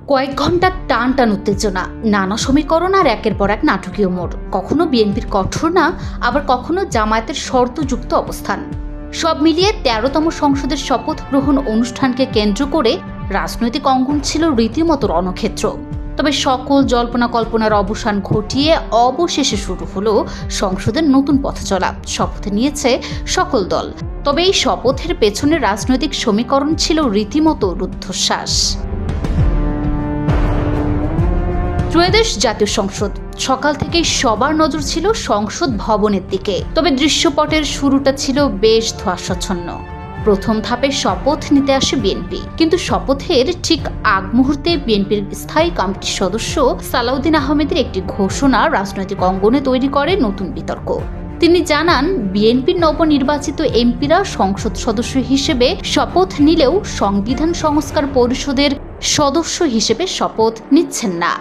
কয়েক ঘন্টার টান টান উত্তেজনা, নানা সমীকরণ আর একের পর এক নাটকীয় মোড়। কখনো বিএনপির কঠোর না, আবার কখনো জামায়াতের শর্তযুক্ত অবস্থান। সব মিলিয়ে ১৩তম সংসদের শপথ গ্রহণ অনুষ্ঠানকে কেন্দ্র করে রাজনৈতিক অঙ্গন ছিল রীতিমতো রণক্ষেত্র। তবে সকল জল্পনা কল্পনার অবসান ঘটিয়ে অবশেষে শুরু হলো সংসদের নতুন পথ চলা। শপথ নিয়েছে সকল দল, তবে এই শপথের পেছনে রাজনৈতিক সমীকরণ ছিল রীতিমতো রুদ্ধশ্বাস। ত্রয়োদশ জাতীয় সংসদ, সকাল থেকেই সবার নজর ছিল সংসদ ভবনের দিকে। তবে দৃশ্যপটের শুরুটা ছিল বেশ ধোঁয়াশাচ্ছন্ন। প্রথম ধাপে শপথ নিতে আসে বিএনপি, কিন্তু শপথের ঠিক আগ মুহূর্তে বিএনপির স্থায়ী কমিটির সদস্য সালাউদ্দিন আহমেদের একটি ঘোষণা রাজনৈতিক অঙ্গনে তৈরি করে নতুন বিতর্ক। তিনি জানান, বিএনপির নবনির্বাচিত এমপিরা সংসদ সদস্য হিসেবে শপথ নিলেও সংবিধান সংস্কার পরিষদের সদস্য হিসেবে শপথ নিচ্ছেন না।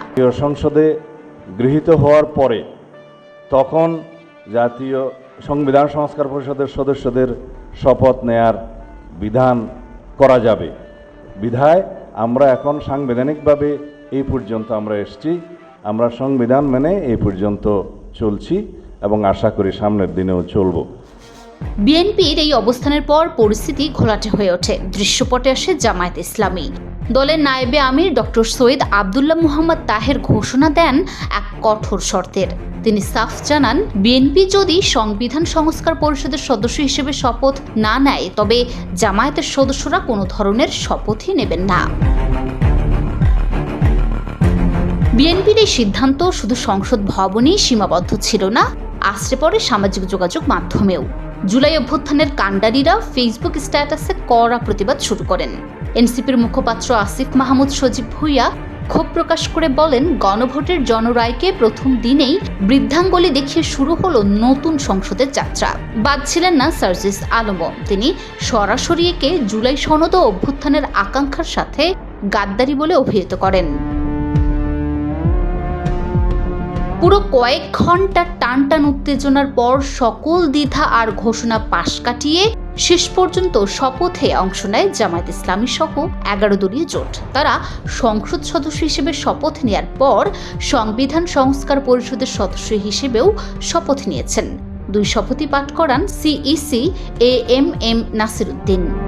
সংসদে গৃহীত হওয়ার পরে তখন জাতীয় সংবিধান সংস্কার পরিষদের সদস্যদের শপথ নেয়ার বিধান করা যাবে। বিধায় আমরা এখন সাংবিধানিকভাবে এই পর্যন্ত আমরা এসেছি, আমরা সংবিধান মেনে এই পর্যন্ত চলছি এবং আশা করি সামনের দিনেও চলব। বিএনপির এই অবস্থানের পর পরিস্থিতি ঘোলাটে হয়ে ওঠে। দৃশ্যপটে আসে জামায়াত ইসলামী। দলের নায়েবে আমির ডক্টর সৈয়দ আবদুল্লাহ মুহাম্মদ তাহের ঘোষণা দেন এক কঠোর শর্তের। তিনি সাফ জানান, বিএনপি যদি সংবিধান সংস্কার পরিষদের সদস্য হিসেবে শপথ না নেয়, তবে জামায়াতের সদস্যরা কোনো ধরনের শপথই নেবেন না। বিএনপির এই সিদ্ধান্ত শুধু সংসদ ভবনেই সীমাবদ্ধ ছিল না, আশ্রে পড়ে সামাজিক যোগাযোগ মাধ্যমেও। জুলাই অভ্যুত্থানের কাণ্ডারীরা ফেসবুক স্ট্যাটাসে কড়া প্রতিবাদ শুরু করেন। এনসিপির মুখপাত্র আসিফ মাহমুদ সজীব ভুঁইয়া ক্ষোভ প্রকাশ করে বলেন, গণভোটের জনরায়কে প্রথম দিনেই বৃদ্ধাঙ্গুলি দেখিয়ে শুরু হলো নতুন সংসদের যাত্রা। বাদ ছিলেন না সার্জিস আলমও। তিনি সরাসরি একে জুলাই সনদ ও অভ্যুত্থানের আকাঙ্ক্ষার সাথে গাদ্দারি বলে অভিহিত করেন। পুরো কয়েক ঘন্টার টান উত্তেজনার পর সকল দ্বিধা আর ঘোষণা পাশ কাটিয়ে শেষ পর্যন্ত শপথে অংশ নেয় জামায়াত ইসলামী সহ 11 দলীয় জোট। তারা সংসদ সদস্য হিসেবে শপথ নেয়ার পর সংবিধান সংস্কার পরিষদের সদস্য হিসেবেও শপথ নিয়েছেন। 2 শপথই পাঠ করান সিইসি এএমএম নাসির উদ্দিন।